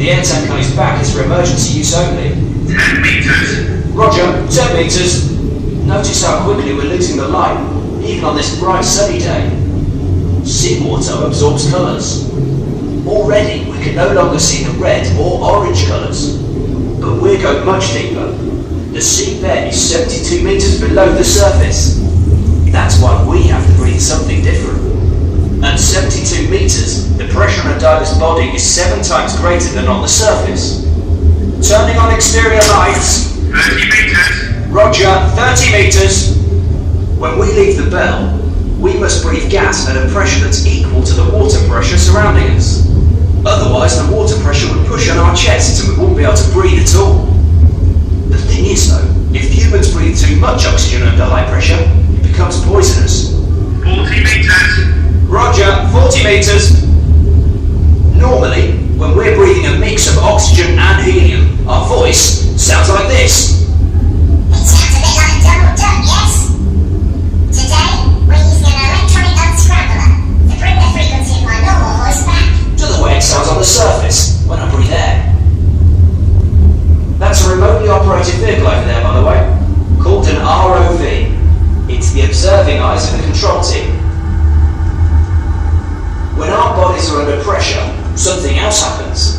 The air tank on his back is for emergency use only. 10 meters. Roger, 10 meters. Notice how quickly we're losing the light, even on this bright sunny day. Seawater absorbs colours. Already we can no longer see the red or orange colours. But we're going much deeper. The seabed is 72 metres below the surface. That's why we have to breathe something different. At 72 metres, the pressure on a diver's body is 7 times greater than on the surface. Turning on exterior lights. 30 meters. Roger, 30 metres. When we leave the bell, we must breathe gas at a pressure that's equal to the water pressure surrounding us. Otherwise, the water pressure would push on our chests and we wouldn't be able to breathe at all. The thing is though, if humans breathe too much oxygen under high pressure, it becomes poisonous. 40 meters. Roger, 40 metres. Normally, when we're breathing a mix of oxygen and helium, our voice sounds like this. It sounds a bit like Donald Duck, yes? Today, we're using an electronic unscrambler to bring the frequency of my normal voice back. To the way it sounds on the surface when I breathe air. That's a remotely operated vehicle over there, by the way, called an ROV. It's the observing eyes of the control team. When our bodies are under pressure, something else happens.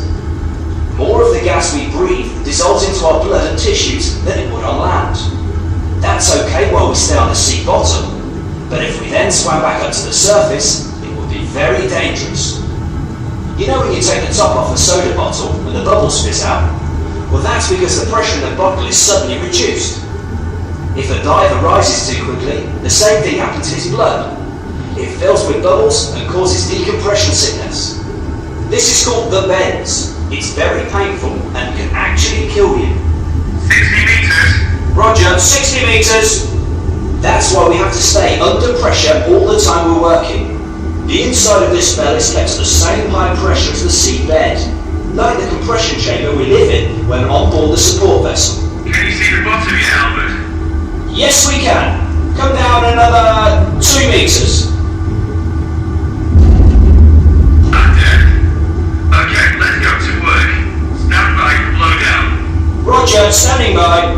More of the gas we breathe dissolves into our blood and tissues than it would on land. That's okay while we stay on the sea bottom, but if we then swam back up to the surface, it would be very dangerous. You know when you take the top off a soda bottle and the bubbles spit out? Well, that's because the pressure in the bottle is suddenly reduced. If a diver rises too quickly, the same thing happens to his blood. It fills with bubbles and causes decompression sickness. This is called the bends. It's very painful and can actually kill you. 60 meters. Roger, 60 metres. That's why we have to stay under pressure all the time we're working. The inside of this bell is kept at the same high pressure as the seabed, like the compression chamber we live in when on board the support vessel. Can you see the bottom yet, Albert? Yes, we can. Come down another 2 metres. Okay, let's go to work. Stand by for blowdown. Roger, standing by.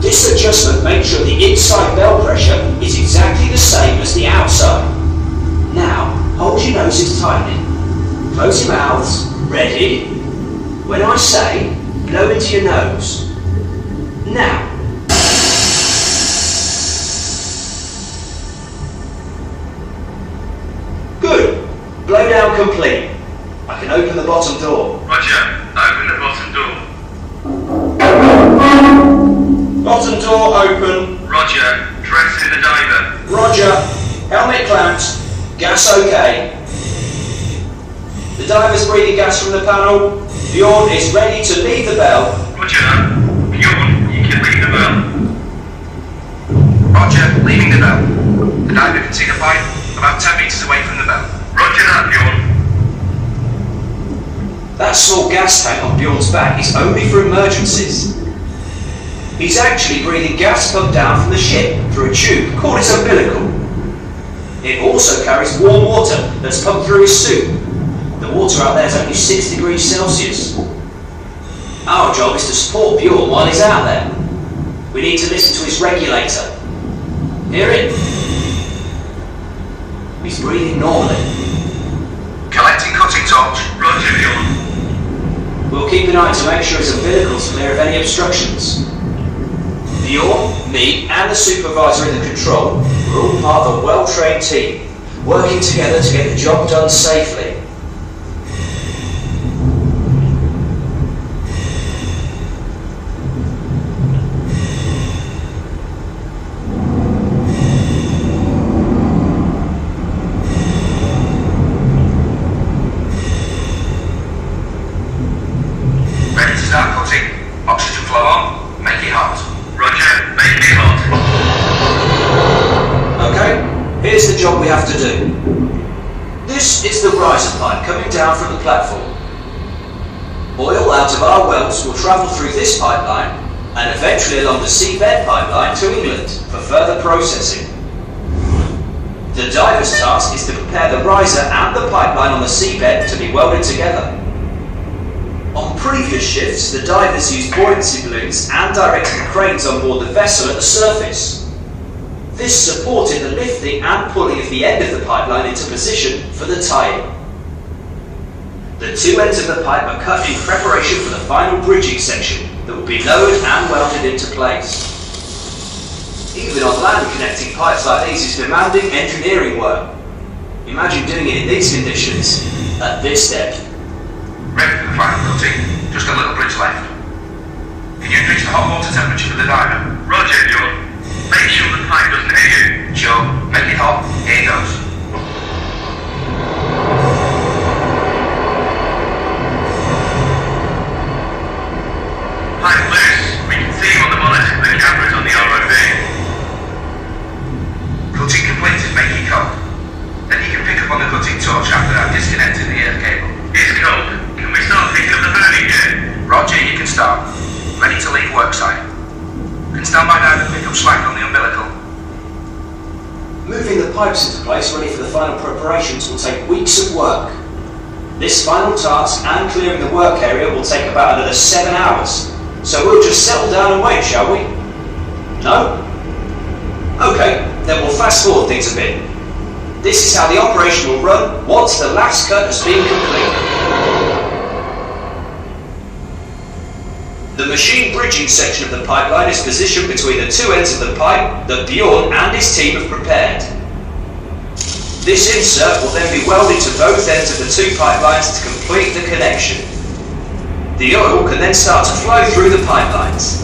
This adjustment makes sure the inside bell pressure is exactly the same as the outside. Now, hold your noses tightly. Close your mouths. Ready? When I say, blow into your nose. Now. Good. Blowdown complete. I can open the bottom door. Roger, open the bottom door. Bottom door open. Roger, dress in the diver. Roger. Helmet clamped. Gas okay. The diver's breathing gas from the panel. Bjorn is ready to leave the bell. Roger that. Bjorn, you can leave the bell. Roger, leaving the bell. The diver can see the pipe about 10 meters away from the bell. Roger that, Bjorn. That small gas tank on Bjorn's back is only for emergencies. He's actually breathing gas pumped down from the ship through a tube called his umbilical. It also carries warm water that's pumped through his suit. The water out there is only 6 degrees Celsius. Our job is to support Bjorn while he's out there. We need to listen to his regulator. Hear it? He's breathing normally. Collecting cutting torch. Roger, Bjorn. We'll keep an eye to make sure his umbilical's clear of any obstructions. Bjorn, me, and the supervisor in the control, we're all part of a well-trained team, working together to get the job done safely. Ready to start cutting. Oxygen flow on. Make it hot. Roger, make me hot. Okay, here's the job we have to do. This is the riser pipe coming down from the platform. Oil out of our wells will travel through this pipeline and eventually along the seabed pipeline to England for further processing. The diver's task is to prepare the riser and the pipeline on the seabed to be welded together. previous shifts, the divers used buoyancy balloons and directed the cranes on board the vessel at the surface. This supported the lifting and pulling of the end of the pipeline into position for the tie-in. The two ends of the pipe are cut in preparation for the final bridging section that will be lowered and welded into place. Even on land, connecting pipes like these is demanding engineering work. Imagine doing it in these conditions, at this depth. Ready for the final cutting. Just a little bridge left. Can you increase the hot water temperature for the diver? Roger, Bjorn. Make sure the pipe doesn't hit you. Sure. Make it hot. Here goes. Pipe loose. We can see you on the monitor for the cameras on the ROV. Cutting completed. Make it cold. Then you can pick up on the cutting torch after I've disconnected the earth cable. It's cold. Can we start picking up the burning gear? Roger, you can start. Ready to leave worksite. Can stand by now to pick up slack on the umbilical. Moving the pipes into place ready for the final preparations will take weeks of work. This final task and clearing the work area will take about another 7 hours. So we'll just settle down and wait, shall we? No? Okay, then we'll fast forward things a bit. This is how the operation will run once the last cut has been completed. The machine bridging section of the pipeline is positioned between the two ends of the pipe that Bjorn and his team have prepared. This insert will then be welded to both ends of the two pipelines to complete the connection. The oil can then start to flow through the pipelines.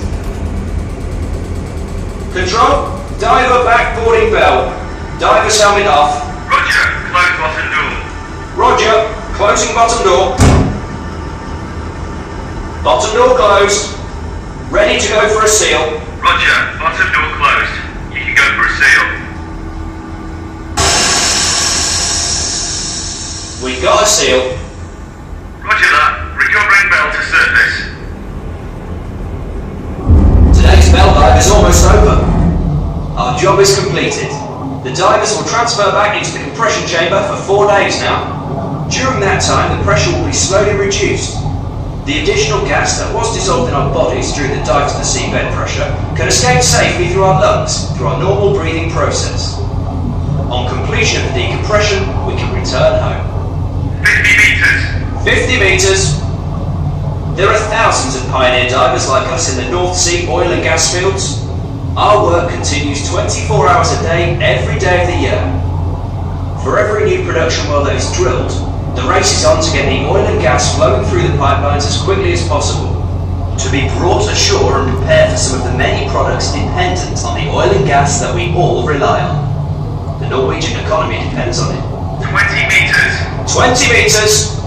Control, diver back boarding bell. Diver's helmet off. Roger, close bottom door. Roger, closing bottom door. Bottom door closed. Ready to go for a seal. Roger, bottom door closed. You can go for a seal. We got a seal. Roger that. Recovering bell to surface. Today's bell dive is almost over. Our job is completed. The divers will transfer back into the compression chamber for 4 days now. During that time, the pressure will be slowly reduced. The additional gas that was dissolved in our bodies during the dive to the seabed pressure can escape safely through our lungs through our normal breathing process. On completion of the decompression, we can return home. 50 meters. 50 meters. There are thousands of pioneer divers like us in the North Sea oil and gas fields. Our work continues 24 hours a day, every day of the year. For every new production well that is drilled, the race is on to get the oil and gas flowing through the pipelines as quickly as possible, to be brought ashore and prepared for some of the many products dependent on the oil and gas that we all rely on. The Norwegian economy depends on it. 20 meters. 20 meters!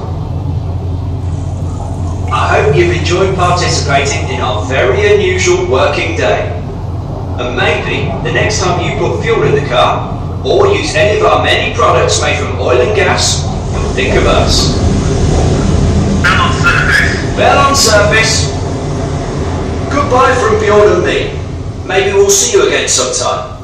I hope you've enjoyed participating in our very unusual working day. And maybe the next time you put fuel in the car, or use any of our many products made from oil and gas, you'll think of us. Bell on surface. Bell on surface. Goodbye from Bjorn and me. Maybe we'll see you again sometime.